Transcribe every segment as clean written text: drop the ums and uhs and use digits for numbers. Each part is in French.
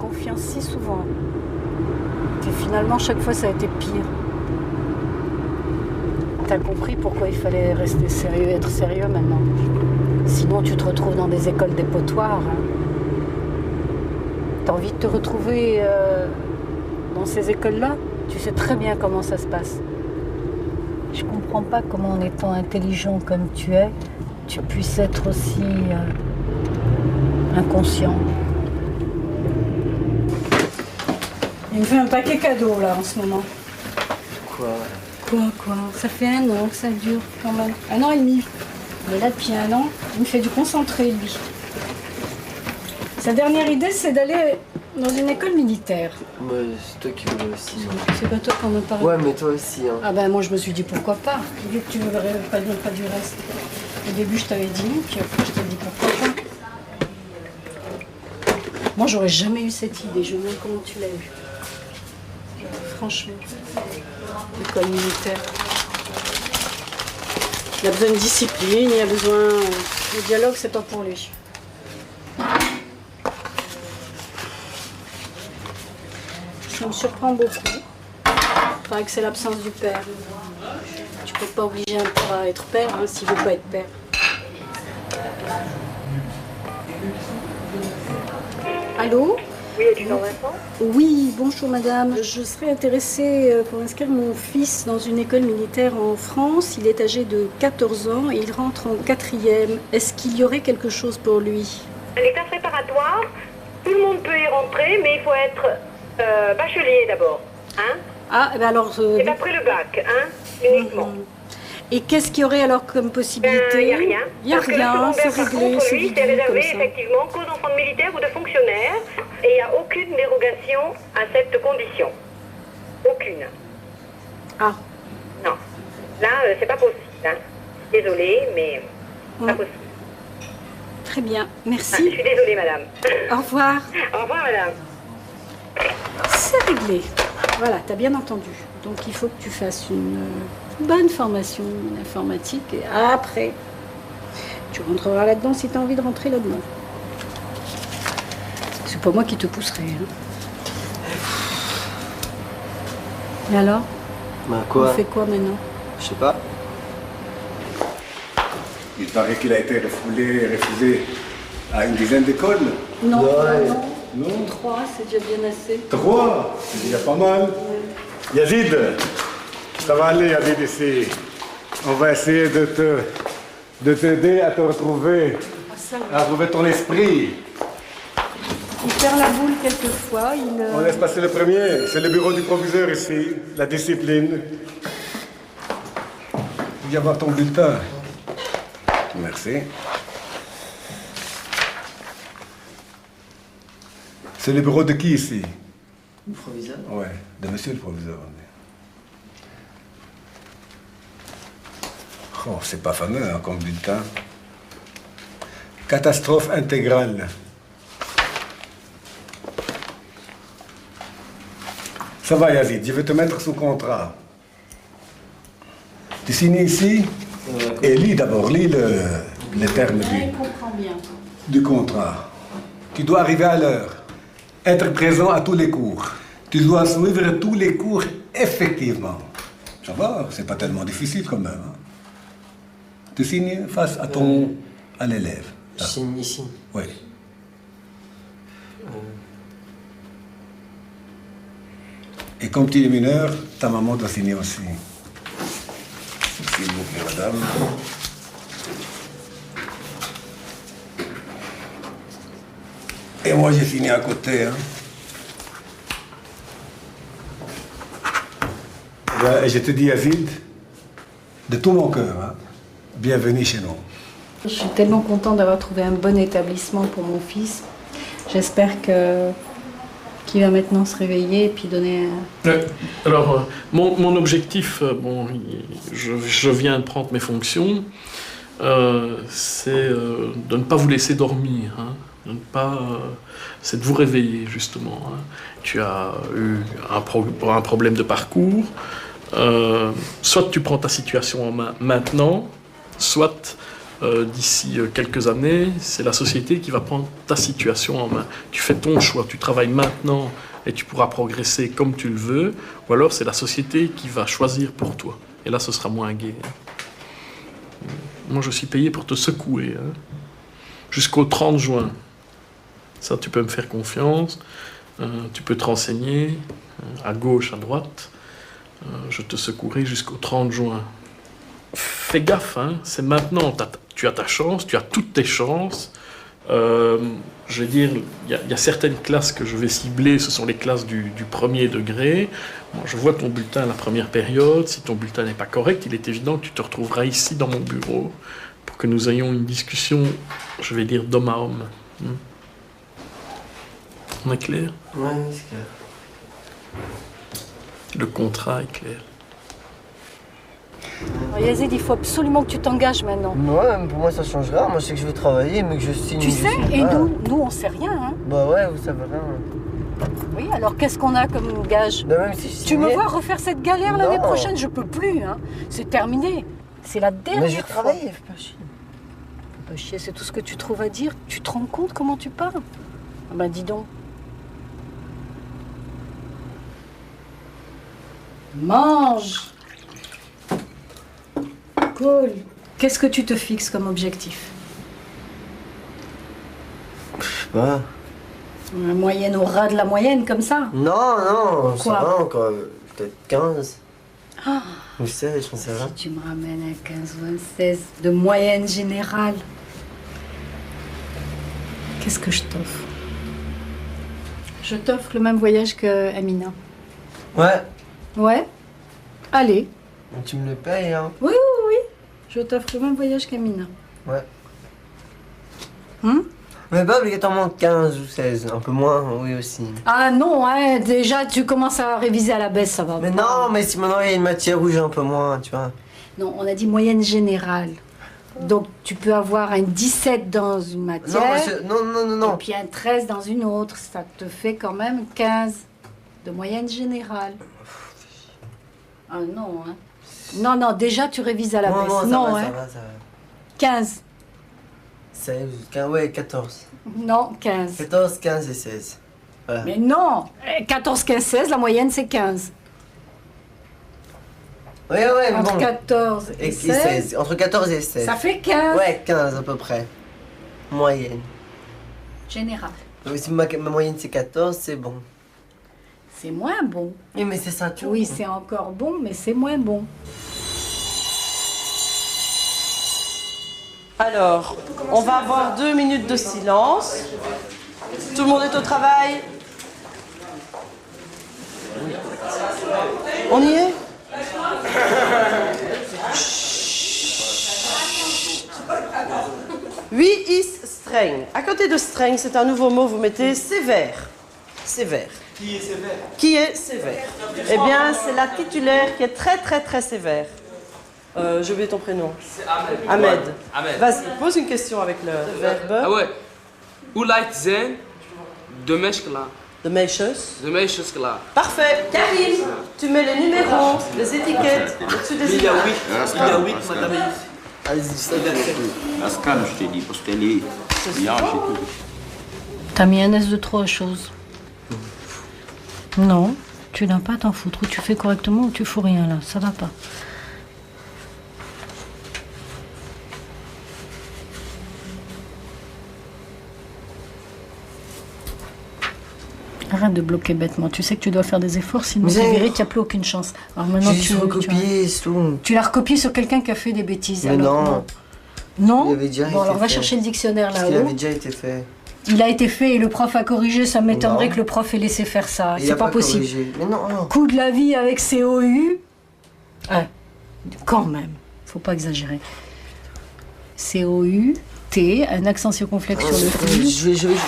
confiance si souvent. Et finalement, chaque fois, ça a été pire. T'as compris pourquoi il fallait rester sérieux, être sérieux maintenant. Sinon, tu te retrouves dans des écoles dépotoirs. T'as envie de te retrouver dans ces écoles-là? Tu sais très bien comment ça se passe. Je comprends pas comment, en étant intelligent comme tu es, tu puisses être aussi inconscient. Il me fait un paquet cadeau là en ce moment. Quoi? Ça fait 1 an que ça dure quand même. 1 an et demi. Mais là depuis 1 an, il me fait du concentré lui. Sa dernière idée c'est d'aller dans une école militaire. Ouais, c'est toi qui veux aussi. C'est pas toi qu'on me parle. Ouais, mais toi aussi. Hein. Ah ben moi je me suis dit pourquoi pas. Vu que tu veux pas du reste. Au début je t'avais dit non, puis après je t'ai dit pourquoi pas. Moi j'aurais jamais eu cette idée, je me demande comment tu l'as eu. Franchement. L'école militaire. Il a besoin de discipline, il a besoin. Le dialogue c'est pas pour lui. Ça me surprend beaucoup. Il paraît que c'est l'absence du père. Tu peux pas obliger un père à être père hein, s'il veut pas être père. Allô? Oui, adjudant Vincent? Oui, bonjour madame. Je serais intéressée pour inscrire mon fils dans une école militaire en France. Il est âgé de 14 ans et il rentre en 4e. Est-ce qu'il y aurait quelque chose pour lui? Les classes préparatoires, tout le monde peut y rentrer, mais il faut être bachelier d'abord. Hein? Ah, ben alors... C'est après le bac, hein, uniquement. Et qu'est-ce qu'il y aurait alors comme possibilité? Il n'y a rien. Il n'y a rien, c'est réglé, c'est lui, c'est réservé effectivement qu'aux enfants de militaires ou de fonctionnaires. Et il n'y a aucune dérogation à cette condition. Aucune. Ah. Non. Là, c'est pas possible. Hein. Désolée, mais pas possible. Très bien, merci. Ah, je suis désolée, madame. Au revoir. Au revoir, madame. C'est réglé. Voilà, t'as bien entendu. Donc il faut que tu fasses une bonne formation en informatique et après, tu rentreras là-dedans si tu as envie de rentrer là-dedans. C'est pas moi qui te pousserai. Hein. Et alors? Bah quoi? On fait quoi maintenant? Je sais pas. Il paraît qu'il a été refusé à une dizaine d'écoles. Non, Ouais. Non? 3, c'est déjà bien assez. 3, c'est déjà pas mal. Yazid, ça va aller, Yazid, ici. On va essayer de t'aider à te retrouver, à retrouver ton esprit. Il perd la boule quelquefois. On laisse passer le premier. C'est le bureau du proviseur ici, la discipline. Viens voir ton bulletin. Merci. C'est le bureau de qui ici? Le proviseur? Ouais, de monsieur le proviseur. Oh, c'est pas fameux hein, comme bulletin. Catastrophe intégrale. Ça va, Yazid, je vais te mettre sous contrat. Tu signes ici et lis d'abord, lis les termes Il comprend bien. du contrat. Tu dois arriver à l'heure, être présent à tous les cours. Tu dois suivre tous les cours effectivement. Ça va, c'est pas tellement difficile quand même. Hein. Tu signes face à l'élève. Je signe ici. Oui. Et comme tu es mineur, ta maman doit signer aussi. S'il vous plaît, madame. Et moi, j'ai signé à côté. Hein. Et je te dis, Yazid, de tout mon cœur, hein, bienvenue chez nous. Je suis tellement contente d'avoir trouvé un bon établissement pour mon fils. J'espère qu'il va maintenant se réveiller et puis donner... Alors, mon objectif, bon, je viens de prendre mes fonctions, c'est de ne pas vous laisser dormir, hein, de ne pas, c'est de vous réveiller justement. Hein. Tu as eu un problème de parcours, soit tu prends ta situation en main maintenant, soit d'ici quelques années, c'est la société qui va prendre ta situation en main. Tu fais ton choix, tu travailles maintenant et tu pourras progresser comme tu le veux, ou alors c'est la société qui va choisir pour toi. Et là, ce sera moins gai. Moi, je suis payé pour te secouer, hein, jusqu'au 30 juin. Ça, tu peux me faire confiance, tu peux te renseigner, à gauche, à droite. Je te secouerai jusqu'au 30 juin. Fais gaffe, hein, c'est maintenant, tu as ta chance, tu as toutes tes chances. Je vais dire, il y a certaines classes que je vais cibler, ce sont les classes du premier degré. Bon, je vois ton bulletin à la première période, si ton bulletin n'est pas correct, il est évident que tu te retrouveras ici dans mon bureau pour que nous ayons une discussion, je vais dire, d'homme à homme. On est clair? Ouais, c'est clair. Le contrat est clair. Alors, Yazid, il faut absolument que tu t'engages maintenant. Ouais, mais pour moi ça change rien. Moi je sais que je veux travailler, mais que je signe. Tu sais, je signe et pas. nous on sait rien. Hein. Bah ouais, vous savez rien. Oui, alors qu'est-ce qu'on a comme gage? Mais même si je Tu me signais- vois refaire cette galère l'année Non. prochaine? Je peux plus. Hein. C'est terminé. C'est la dernière Mais je vais fois. travailler, fais pas chier. Bah, chier, c'est tout ce que tu trouves à dire. Tu te rends compte comment tu parles? Ah ben dis donc. Mange. Cool. Qu'est-ce que tu te fixes comme objectif? Je sais pas. Une moyenne au ras de la moyenne, comme ça? Non, non, Quoi? ça va encore. Peut-être 15. Ah, Ou 16, j'en sais rien. si tu me ramènes à 15 ou à 16 de moyenne générale, qu'est-ce que je t'offre? Je t'offre le même voyage que Amina. Ouais. Ouais? Allez. Mais tu me le payes, hein. Oui, oui, oui. Je t'offre le même voyage qu'Amina. Ouais. Hum? Mais pas obligatoirement 15 ou 16. Un peu moins, oui aussi. Ah non, hein, déjà tu commences à réviser à la baisse, ça va. Mais pas. non, mais si maintenant il y a une matière où j'ai un peu moins, tu vois. Non, on a dit moyenne générale. Donc tu peux avoir un 17 dans une matière. Non, monsieur, non, non, non, Et non. puis un 13 dans une autre. Ça te fait quand même 15 de moyenne générale. Ah non, hein. Non, non, déjà tu révises à la Non, baisse. non, ça non, va, hein. ça va, ça va. 15. 16, 15, ouais, 14. Non, 15. 14, 15 et 16. Voilà. Mais non 14, 15, 16, la moyenne c'est 15. Ouais, ouais, mais Entre bon. 14 et, Et 16, 16. Entre 14 et 16. ça fait 15. Ouais, 15 à peu près. Moyenne. Général. Donc si ma moyenne c'est 14, c'est bon. C'est moins bon. Oui, mais c'est ça, tu vois. Oui, c'est encore bon, mais c'est moins bon. Alors, on va avoir 2 minutes de silence. Tout le monde est au travail? On y est? Oui, is streng. À côté de streng, c'est un nouveau mot, vous mettez sévère. Sévère. Qui est sévère? Qui est sévère? Eh bien, c'est la titulaire qui est très très très sévère. J'ai oublié ton prénom. C'est Ahmed. Ahmed. Ahmed. Vas-y, pose une question avec le verbe. Ah ouais. Hoe lijkt zijn de meisjes De meisjes. De meisjes klaar. Parfait. Karim, tu mets les numéros, les étiquettes au-dessus des Il y a étiquettes. 8, il y a 8, madame. La scan, je t'ai dit, parce qu'elle est blanche et tout. T'as mis un S de trop à chose. Non, tu n'as pas à t'en foutre. Ou tu fais correctement ou tu fous rien là. Ça va pas. Arrête de bloquer bêtement. Tu sais que tu dois faire des efforts, sinon Mais tu j'ai- verrais qu'il n'y a plus aucune chance. Alors maintenant, J'ai juste recopié, c'est tout. tu l'as recopié sur quelqu'un qui a fait des bêtises. Mais alors non. Non. Il avait déjà Bon, été alors va fait. chercher le dictionnaire Parce qu'il là-haut. avait déjà été fait. Il a été fait et le prof a corrigé. Ça m'étonnerait Non. que le prof ait laissé faire ça. Il C'est a pas possible. corrigé. Mais non, non. Coût de la vie avec COU. Quand même, faut pas exagérer. COU-T, un accent circonflexe sur le U. Je vais juste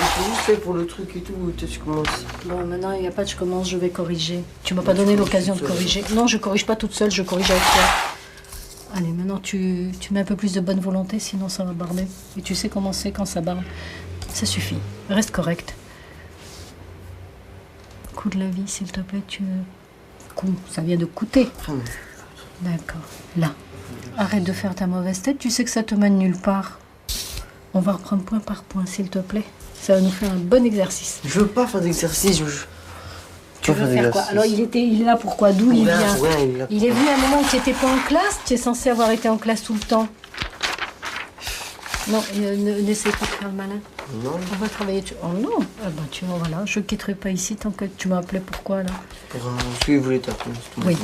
faire pour le truc et tout. Toi, tu commences. Bon, maintenant, il n'y a pas de je commence, je vais corriger. Tu m'as pas donné l'occasion de corriger. Non, je corrige pas toute seule, je corrige avec toi. Allez, maintenant, tu mets un peu plus de bonne volonté, sinon ça va barder. Et tu sais comment c'est quand ça barde. Ça suffit. Reste correct. Coût de la vie, s'il te plaît, tu... Coût, ça vient de coûter. D'accord. Là. Arrête de faire ta mauvaise tête, tu sais que ça te mène nulle part. On va reprendre point par point, s'il te plaît. Ça va nous faire un bon exercice. Je veux pas faire d'exercice. Tu veux faire quoi? Alors il est là pourquoi? D'où il vient? Il est venu à un moment où tu n'étais pas en classe. Tu es censé avoir été en classe tout le temps. Non, n'essaie pas de faire le malin. Non. On va travailler. Oh non. Ah ben, tu vois, voilà, je ne quitterai pas ici tant que tu m'as appelé. Pourquoi là? Parce qu'il voulait t'appeler. Oui.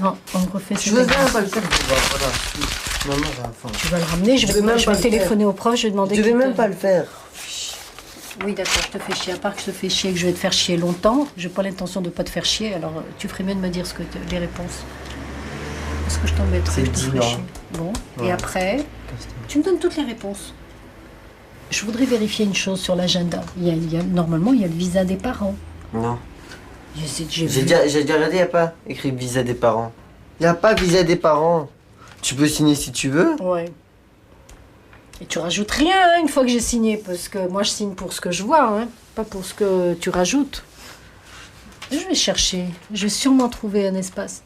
Non, on refait ça. Je veux même pas le faire. Voilà. Maman, tu vas le ramener. Je vais téléphoner au prof. Je vais demander. Je vais même pas le faire. Oui, d'accord, je te fais chier. À part que je te fais chier et que je vais te faire chier longtemps, j'ai pas l'intention de pas te faire chier, alors tu ferais mieux de me dire les réponses. Est-ce que je t'embêterais? Je te ferais chier. Bon, ouais. Et après, tu me donnes toutes les réponses. Je voudrais vérifier une chose sur l'agenda. Normalement, il y a le visa des parents. Non. J'ai déjà regardé, il n'y a pas écrit visa des parents. Il n'y a pas visa des parents. Tu peux signer si tu veux. Ouais. Et tu rajoutes rien hein, une fois que j'ai signé, parce que moi je signe pour ce que je vois, hein, pas pour ce que tu rajoutes. Je vais chercher, je vais sûrement trouver un espace.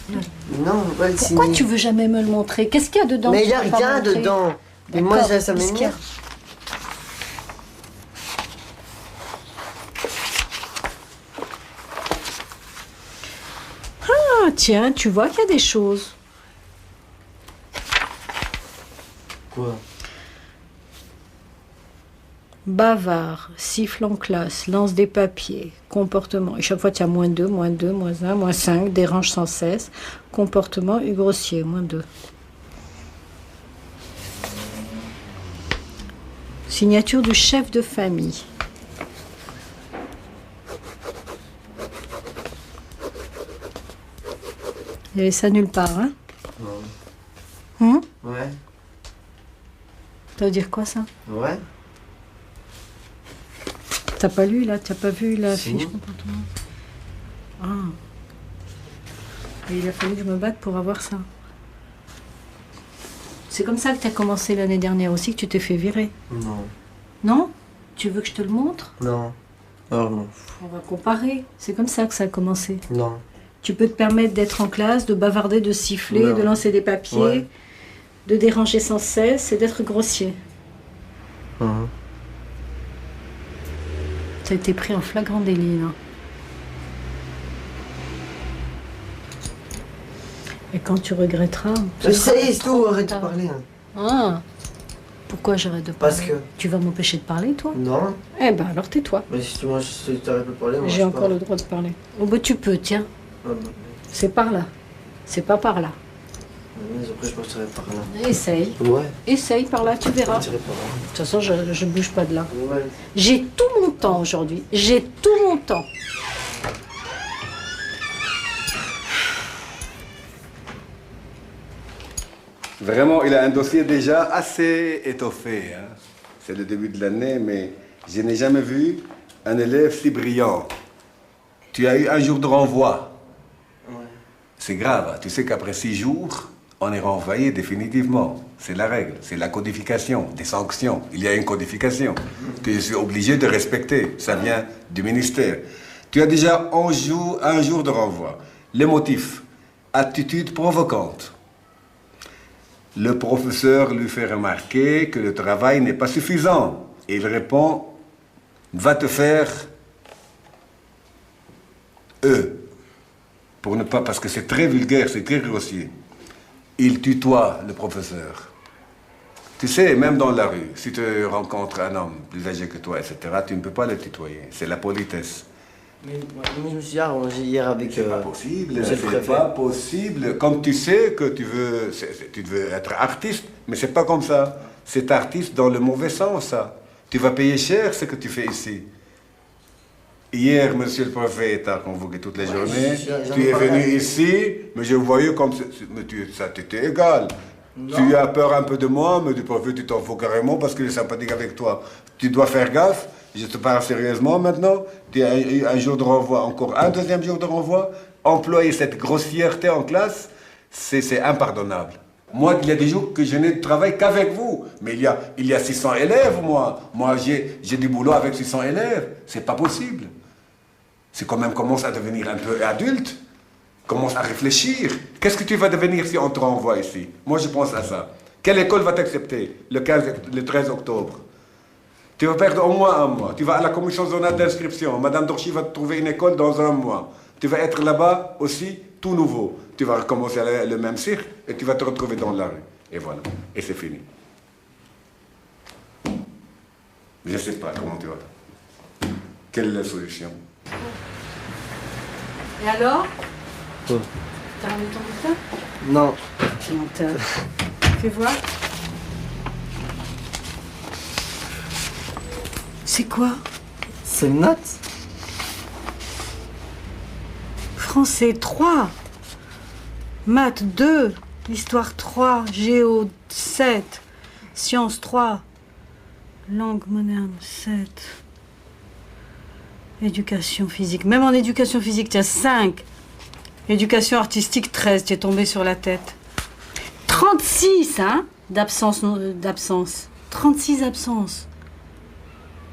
Non, on va pas le signer. Pourquoi tu veux jamais me le montrer? Qu'est-ce qu'il y a dedans? Mais il n'y a rien dedans. Mais moi ça m'énerve. Ah tiens, tu vois qu'il y a des choses. Quoi? Bavard, siffle en classe, lance des papiers, comportement. Et chaque fois, tu as -2, -2, -1, -5, dérange sans cesse. Comportement et grossier, -2. Signature du chef de famille. Il y avait ça nulle part, hein? Non. Ouais. Ça veut dire quoi, ça? Ouais. T'as pas lu, là? T'as pas vu la si. fiche comportement? Ah. Et il a fallu que je me batte pour avoir ça. C'est comme ça que t'as commencé l'année dernière aussi, que tu t'es fait virer? Non. Non? Tu veux que je te le montre? Non. Alors non. On va comparer. C'est comme ça que ça a commencé. Non. Tu peux te permettre d'être en classe, de bavarder, de siffler, non. De lancer des papiers, ouais. De déranger sans cesse et d'être grossier. T'as été pris en flagrant délit, là. Et quand tu regretteras... Ça y est, c'est tout, arrête de parler. Hein. Ah. Pourquoi j'arrête de parler? Parce que... Tu vas m'empêcher de parler, toi? Non. Eh ben, alors tais-toi. Mais si moi, je t'arrête de parler, moi, j'ai encore le droit de parler. Oh, bah tu peux, tiens. Ah, bah. C'est par là. C'est pas par là. Mais après, je partirai par là. Essaye. Ouais. Essaye par là, tu verras. De toute façon, je bouge pas de là. Ouais. J'ai tout mon temps aujourd'hui. J'ai tout mon temps. Vraiment, il a un dossier déjà assez étoffé. Hein. C'est le début de l'année, mais je n'ai jamais vu un élève si brillant. Tu as eu un jour de renvoi. Ouais. C'est grave. Tu sais qu'après 6 jours, on est renvoyé définitivement. C'est la règle. C'est la codification des sanctions. Il y a une codification que je suis obligé de respecter. Ça vient du ministère. Tu as déjà un jour de renvoi. Les motifs. Attitude provocante. Le professeur lui fait remarquer que le travail n'est pas suffisant. Et il répond, va te faire pour ne pas, parce que c'est très vulgaire, c'est très grossier. Il tutoie le professeur. Tu sais, même dans la rue, si tu rencontres un homme plus âgé que toi, etc., tu ne peux pas le tutoyer. C'est la politesse. Mais je me suis arrangé hier avec... C'est pas possible, c'est pas possible. Comme tu sais que tu veux être artiste, mais c'est pas comme ça. C'est artiste dans le mauvais sens, ça. Tu vas payer cher ce que tu fais ici. Hier, monsieur le préfet t'a convoqué toutes les journées. Tu es venu ici, mais je voyais comme ça t'était égal. Non. Tu as peur un peu de moi, mais du préfet, tu t'en fous carrément parce qu'il est sympathique avec toi. Tu dois faire gaffe. Je te parle sérieusement maintenant. Tu as eu un jour de renvoi, encore un deuxième jour de renvoi. Employer cette grossièreté en classe, c'est impardonnable. Moi, il y a des jours que je n'ai de travail qu'avec vous. Mais il y a 600 élèves, moi. Moi, j'ai du boulot avec 600 élèves. C'est pas possible. C'est quand même commence à devenir un peu adulte. Commence à réfléchir. Qu'est-ce que tu vas devenir si on te renvoie ici? Moi, je pense à ça. Quelle école va t'accepter le 13 octobre? Tu vas perdre au moins un mois. Tu vas à la commission zonale d'inscription. Madame Dorchy va te trouver une école dans un mois. Tu vas être là-bas aussi tout nouveau. Tu vas recommencer le même cirque et tu vas te retrouver dans la rue. Et voilà. Et c'est fini. Je ne sais pas comment tu vas. Quelle est la solution? Et alors? Quoi? T'as ramené ton bulletin? Non. Quel menteur. Fais voir. C'est quoi? C'est une note? Français 3, maths 2, histoire 3, géo 7, sciences 3, langue moderne 7, éducation physique. Même en éducation physique, tu as 5. Éducation artistique 13, tu es tombé sur la tête. 36, hein, d'absence. 36 absences.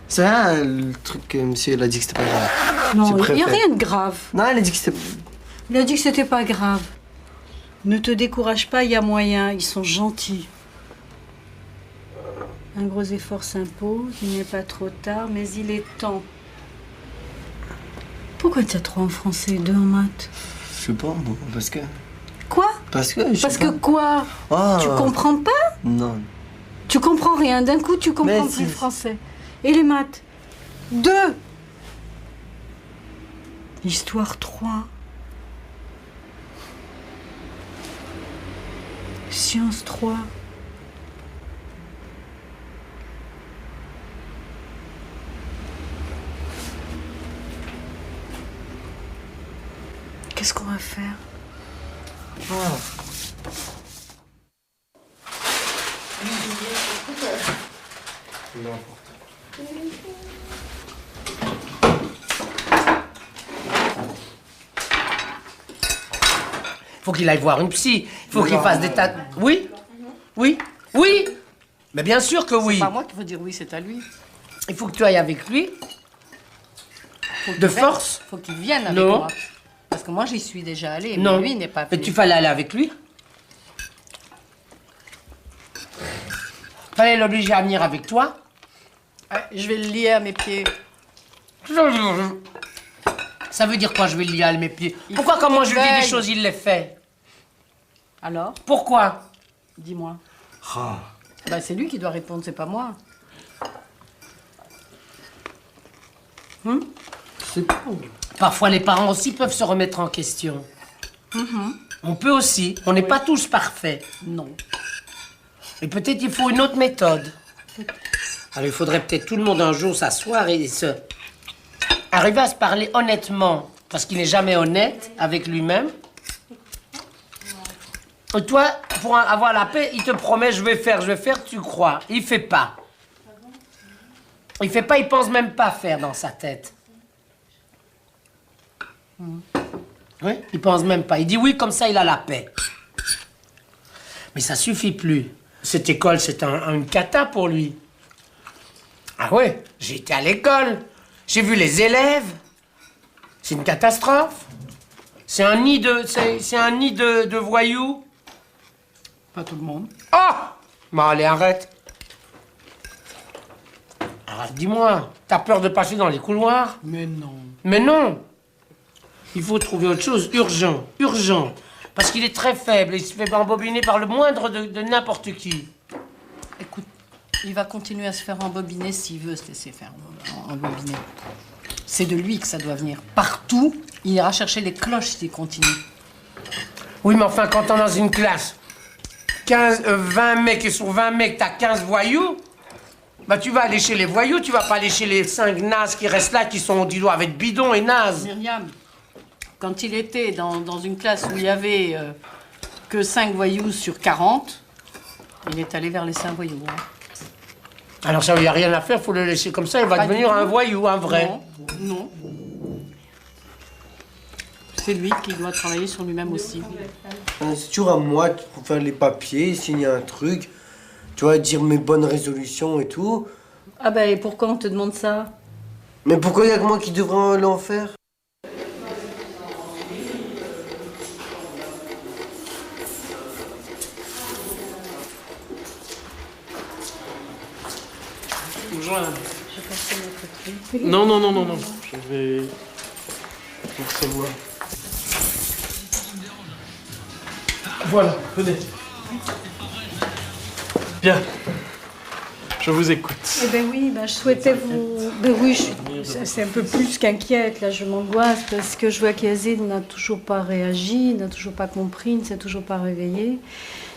C'est vrai, le truc que monsieur il a dit que c'était pas grave. Non, il n'y a rien de grave. Non, il a dit que c'était... Il a dit que c'était pas grave. Ne te décourage pas, il y a moyen, ils sont gentils. Un gros effort s'impose, il n'est pas trop tard, mais il est temps. Pourquoi tu as 3 en français et 2 en maths? Je sais pas, parce que... Quoi? Parce que... Parce que quoi? Oh. Tu comprends pas? Non. Tu comprends rien, d'un coup tu comprends Mais plus le français. Et les maths? 2. Histoire 3. Sciences 3. Qu'est-ce qu'on va faire? Faut qu'il aille voir une psy. Faut qu'il fasse des tas... Oui? Oui? Oui? Mais bien sûr que oui. C'est pas moi qui faut dire oui, c'est à lui. Il faut que tu ailles avec lui. De force? Faut qu'il vienne avec Non. moi. Parce que moi, j'y suis déjà allée, Non. mais lui, il n'est pas venu. Mais tu fallait aller avec lui. Fallait l'obliger à venir avec toi. Je vais le lier à mes pieds. Ça veut dire quoi, je vais le lier à mes pieds? Il Pourquoi faut quand moi qu'il je lui dis des veille. choses, il les fait? Alors? Pourquoi? Dis-moi. Bah, c'est lui qui doit répondre, c'est pas moi. C'est pas... Parfois, les parents aussi peuvent se remettre en question. On peut aussi. On n'est pas tous parfaits. Non. Et peut-être il faut une autre méthode. Alors, il faudrait peut-être tout le monde un jour s'asseoir et arriver à se parler honnêtement. Parce qu'il n'est jamais honnête avec lui-même. Et toi, pour avoir la paix, il te promet je vais faire, tu crois. Il fait pas. Il fait pas, il pense même pas faire dans sa tête. Oui, il pense même pas. Il dit oui, comme ça, il a la paix. Mais ça suffit plus. Cette école, c'est une cata pour lui. Ah ouais, j'ai été à l'école. J'ai vu les élèves. C'est une catastrophe. C'est un nid de voyous. Pas tout le monde. Oh! Bon, allez, arrête. Arrête, dis-moi, t'as peur de passer dans les couloirs? Mais non. Mais non! Il faut trouver autre chose, urgent, urgent. Parce qu'il est très faible et il se fait embobiner par le moindre de n'importe qui. Écoute, il va continuer à se faire embobiner s'il veut se laisser faire embobiner. C'est de lui que ça doit venir. Partout, il ira chercher les cloches s'il continue. Oui, mais enfin, quand on est dans une classe, 20 mecs et sur 20 mecs, t'as 15 voyous, bah tu vas aller chez les voyous, tu vas pas aller chez les 5 nazes qui restent là, qui sont du doigt avec bidon et nazes. Myriam, quand il était dans une classe où il y avait que 5 voyous sur 40, il est allé vers les 5 voyous. Hein. Alors ça, il n'y a rien à faire, faut le laisser comme ça, il va Pas devenir du tout. un voyou, un vrai. Non, non. C'est lui qui doit travailler sur lui-même aussi. C'est toujours à moi pour faire les papiers, signer un truc, tu vois, dire mes bonnes résolutions et tout. Ah ben, et pourquoi on te demande ça? Mais pourquoi il y a que moi qui devrais l'en faire? vous joindre. Je vais passer notre truc. Non, non, non, non, non. Je vais vous recevoir. Voilà, venez. Bien. Je vous écoute. Eh ben oui, je souhaitais vous... Ben oui, c'est un peu plus qu'inquiète, là, je m'angoisse parce que je vois qu'Yazid n'a toujours pas réagi, n'a toujours pas compris, ne s'est toujours pas réveillé.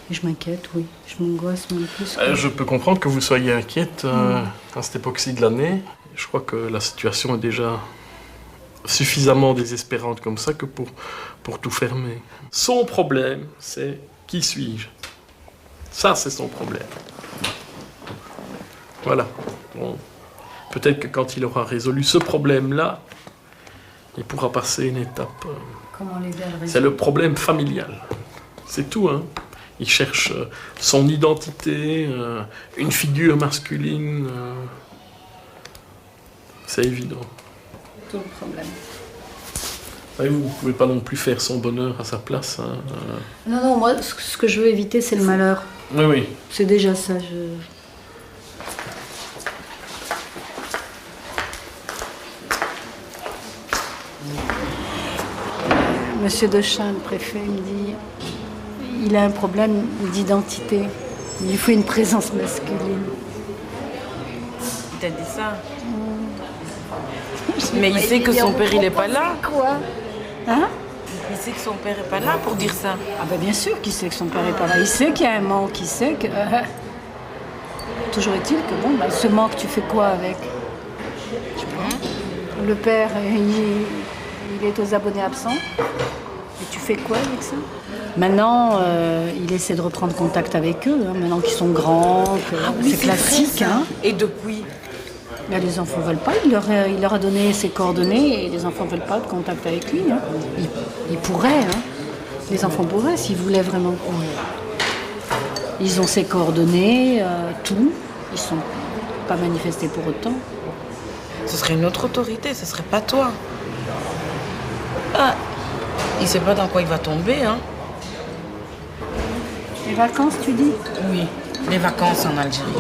Et je m'inquiète, oui, je m'angoisse même plus. Je peux comprendre que vous soyez inquiète à cette époque-ci de l'année. Je crois que la situation est déjà suffisamment désespérante comme ça que pour tout fermer. Son problème, c'est qui suis-je? Ça, c'est son problème. Voilà. Bon. Peut-être que quand il aura résolu ce problème-là, il pourra passer une étape. Comment l'aider à le résoudre? C'est le problème familial. C'est tout, hein. Il cherche son identité, une figure masculine. C'est évident. Tout le problème. Et vous ne pouvez pas non plus faire son bonheur à sa place. Hein. Non, non, moi, ce que je veux éviter, c'est le malheur. Oui, oui. C'est déjà ça. Monsieur Dechamps, le préfet, me dit il a un problème d'identité. Il lui faut une présence masculine. Il t'a dit ça? Mais il sait que son père, il n'est pas là. Quoi? Hein? Il sait que son père n'est pas là pour dire ça. Ah ben bien sûr qu'il sait que son père n'est pas là. Il sait qu'il y a un manque, il sait que... Toujours est-il que bon, ce manque, tu fais quoi avec? Le père, il est aux abonnés absents. Et tu fais quoi avec ça? Maintenant, il essaie de reprendre contact avec eux, hein, maintenant qu'ils sont grands, que c'est classique. Hein. Et depuis? Là, les enfants ne veulent pas, il leur a donné ses coordonnées et les enfants ne veulent pas de contact avec lui. Hein. Ils pourraient, hein. Les enfants pourraient s'ils voulaient vraiment. Ils ont ses coordonnées, tout. Ils ne sont pas manifestés pour autant. Ce serait une autre autorité, ce serait pas toi. Ah, il sait pas dans quoi il va tomber, hein. Les vacances, tu dis? Oui, les vacances en Algérie.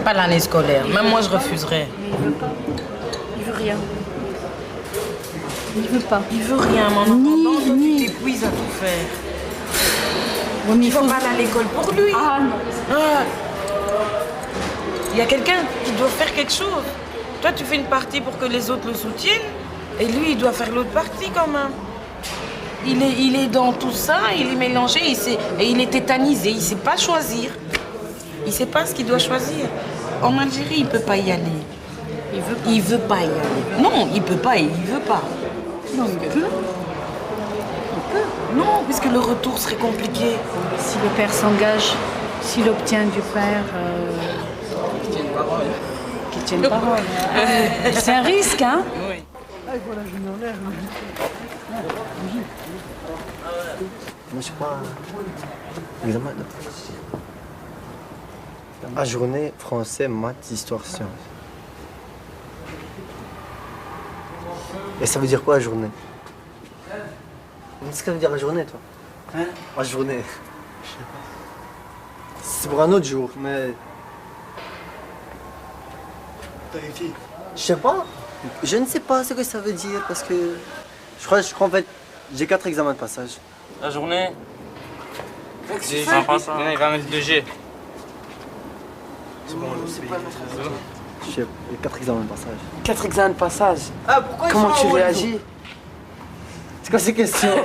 Pas l'année scolaire. Même moi, je refuserais. Mais il veut pas. Il veut rien. Il veut pas. Il veut rien, mais en attendant, toi, tu t'épuises à tout faire. Oui, mais il faut pas aller à l'école pour lui. Ah non. Il y a quelqu'un qui doit faire quelque chose. Toi, tu fais une partie pour que les autres le soutiennent, et lui, il doit faire l'autre partie quand même. Il est dans tout ça, il est mélangé, et il est tétanisé, il ne sait pas choisir. Il ne sait pas ce qu'il doit choisir. En Algérie, il ne peut pas y aller. Il veut pas y aller. Non, il ne peut pas et il ne veut pas. Non, il peut. Non, puisque le retour serait compliqué. Si le père s'il obtient du père... Qu'il tienne parole. Qu'il tienne parole. C'est un risque, hein? Oui. Voilà, je mets en l'air. Moi, je sais pas. Examen. La journée français, maths, histoire, sciences. Et ça veut dire quoi, la journée? Qu'est-ce que ça veut dire la journée, toi? Hein? La journée. C'est pour un autre jour, mais... Je sais pas. Je ne sais pas ce que ça veut dire, parce que... Je crois en fait, j'ai 4 examens de passage. La journée? G. Il va mettre 2G. C'est bon, je sais pas. J'ai 4 examens de passage. 4 examens de passage? Ah, pourquoi comment tu réagis? C'est quoi ces questions?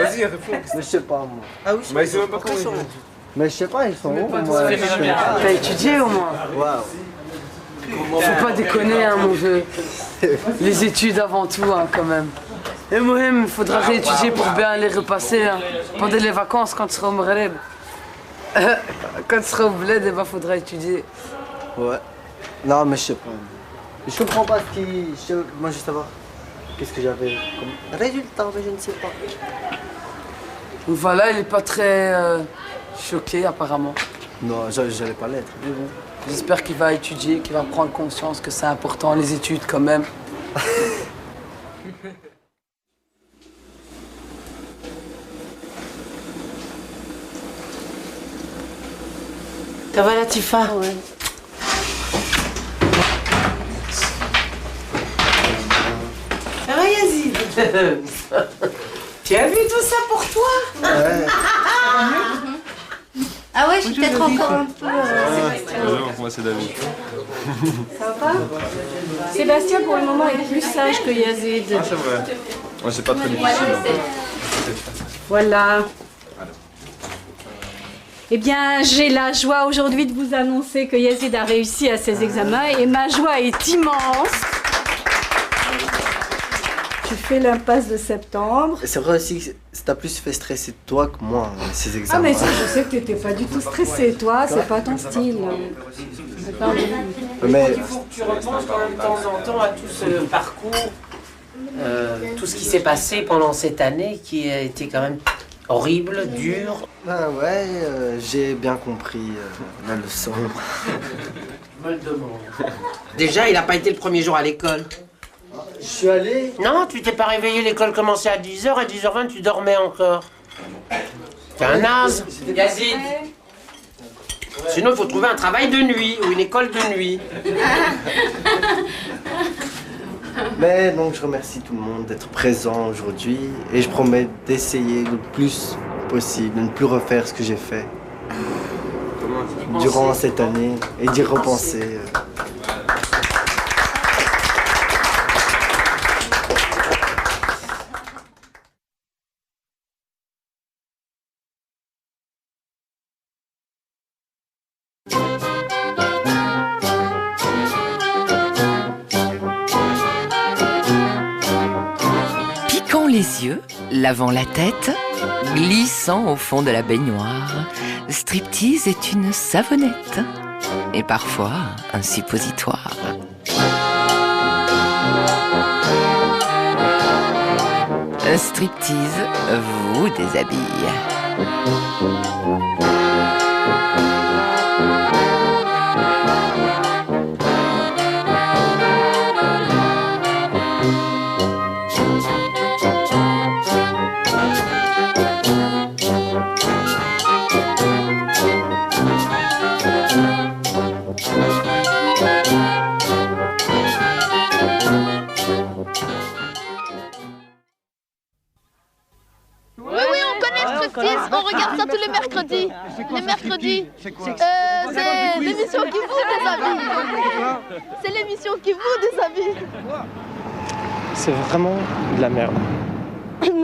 Vas-y, réponds. Mais je sais pas, moi. Ah oui, mais ils savent même pas comment ils sont. Mais je sais pas, ils sont où, moi? T'as étudié au moins? Waouh. Faut pas déconner, hein, mon vieux. Les études avant tout, hein, quand même. Et moi, il faudra réétudier pour bien les repasser, hein. Pendant les vacances, quand tu seras au Maghreb. Quand tu seras au bled, il faudra étudier. Ouais. Non, mais je sais pas. Je comprends pas ce qui... Moi, je veux savoir. Qu'est-ce que j'avais comme résultat, mais je ne sais pas. Donc voilà, il est pas très choqué, apparemment. Non, j'allais pas l'être. Mais bon, j'espère qu'il va étudier, qu'il va prendre conscience que c'est important, les études, quand même. Ça va, Latifa? Ouais. Tu as vu tout ça pour toi? Ouais. Ah ouais, je suis peut-être encore un peu... Moi, c'est David. Ça va? Sébastien, pour le moment, est plus sage que Yazid. Ah, c'est vrai. Ouais, c'est pas très difficile. Voilà. Eh bien, j'ai la joie aujourd'hui de vous annoncer que Yazid a réussi à ses examens et ma joie est immense. Tu fais l'impasse de septembre. C'est vrai aussi que ça t'a plus fait stresser toi que moi, ces examens. Ah mais ça, je sais que tu n'étais pas du tout stressé, toi, c'est pas ton style. Mais Il faut que tu repenses quand même de temps en temps à tout ce parcours, tout ce qui s'est passé pendant cette année qui a été quand même horrible, dur. Ah ouais, j'ai bien compris la leçon. Je me le demande. Déjà, il n'a pas été le premier jour à l'école. Je suis allé. Non, tu t'es pas réveillé, l'école commençait à 10h, à 10h20, tu dormais encore. T'es un naze, Yazid. Sinon, il faut trouver un travail de nuit ou une école de nuit. Mais donc, je remercie tout le monde d'être présent aujourd'hui et je promets d'essayer le plus possible de ne plus refaire ce que j'ai fait durant cette année et d'y repenser. Piquant les yeux, lavant la tête, glissant au fond de la baignoire, striptease est une savonnette et parfois un suppositoire. Striptease vous déshabille. On regarde ça tous les mercredis. Les mercredis. C'est l'émission qui vous déshabille. C'est l'émission qui vous déshabille. C'est vraiment de la merde.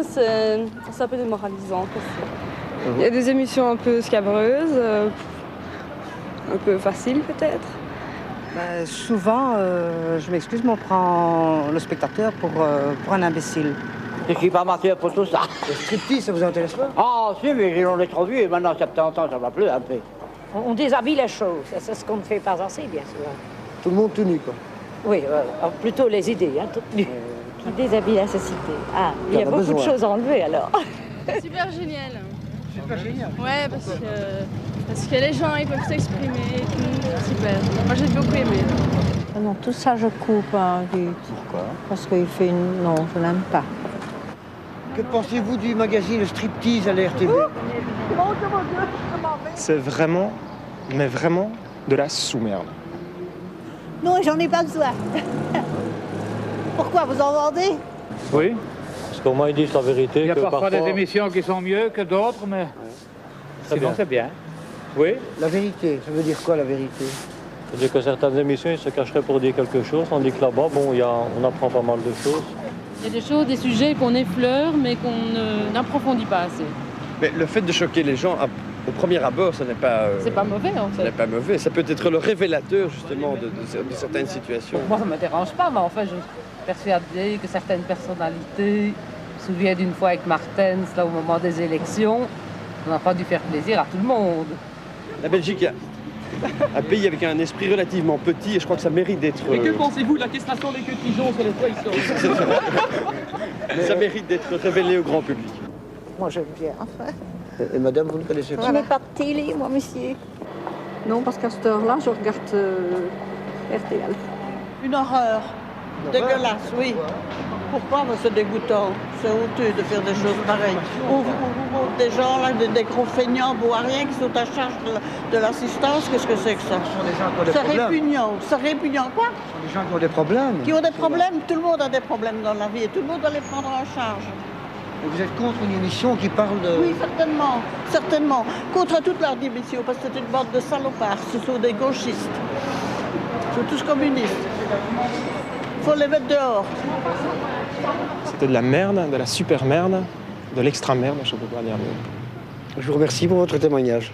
C'est un peu démoralisant. Il y a des émissions un peu scabreuses, un peu faciles peut-être. Souvent, je m'excuse, mais on prend le spectateur pour un imbécile. Je ne suis pas marqué pour tout ça. Le striptease, ça vous intéresse pas? Ah, si, mais j'en ai trop vu et maintenant, 70 ans, ça va plus un peu. On déshabille les choses, c'est ce qu'on ne fait pas assez, bien sûr. Tout le monde tout nu, quoi. Oui, plutôt les idées, hein, toutes nues. Qui déshabille la société. Ah, il y a beaucoup de choses à enlever, alors. Super génial. Super génial? Ouais, parce que les gens, ils peuvent s'exprimer et tout. Super. Moi, j'ai beaucoup aimé. Non, tout ça, je coupe vite. Pourquoi? Parce qu'il fait une... Non, je n'aime pas. Que pensez-vous du magazine Striptease à la RTV? C'est vraiment, mais vraiment, de la sous-merde. Non, j'en ai pas besoin. Pourquoi, vous en vendez? Oui, parce qu'au moins ils disent la vérité. Il y a parfois des émissions qui sont mieux que d'autres, mais sinon c'est bien. Oui. La vérité, ça veut dire quoi la vérité? Ça veut dire que certaines émissions, ils se cacheraient pour dire quelque chose, tandis que là-bas, bon, on apprend pas mal de choses. Il y a des choses, des sujets qu'on effleure, mais qu'on n'approfondit pas assez. Mais le fait de choquer les gens, au premier abord, ça n'est pas... C'est pas mauvais, en fait. Ça n'est pas mauvais. Ça peut être le révélateur, justement, de certaines situations. Moi, ça ne me dérange pas, mais en fait, je suis persuadée que certaines personnalités... Je me souviens d'une fois avec Martens, là, au moment des élections, on n'a pas dû faire plaisir à tout le monde. La Belgique est un pays avec un esprit relativement petit et je crois que ça mérite d'être... Et que pensez-vous de la question des queues de pigeons sur les toits ici? Ça mérite d'être révélé au grand public. Moi, j'aime bien, enfin. Et madame, vous ne connaissez pas? Je n'ai pas de télé, moi, monsieur. Non, parce qu'à cette heure-là, je regarde RTL. Une horreur. Dégueulasse, oui. Pourquoi? C'est dégoûtant. C'est honteux de faire des choses pareilles. Ou des gens, là, des gros feignants, bois rien, qui sont à charge de l'assistance. Qu'est-ce que c'est que ça? C'est répugnant. C'est répugnant, quoi? Ce sont des gens qui ont des problèmes. Qui ont des problèmes? Tout le monde a des problèmes dans la vie et tout le monde doit les prendre en charge. Et vous êtes contre une émission qui parle de... Oui, certainement, certainement. Contre toute leur émission, parce que c'est une bande de salopards. Ce sont des gauchistes. Ils sont tous communistes. Il faut les mettre dehors. C'était de la merde, de la super merde, de l'extra merde, je ne peux pas dire mieux. Je vous remercie pour votre témoignage.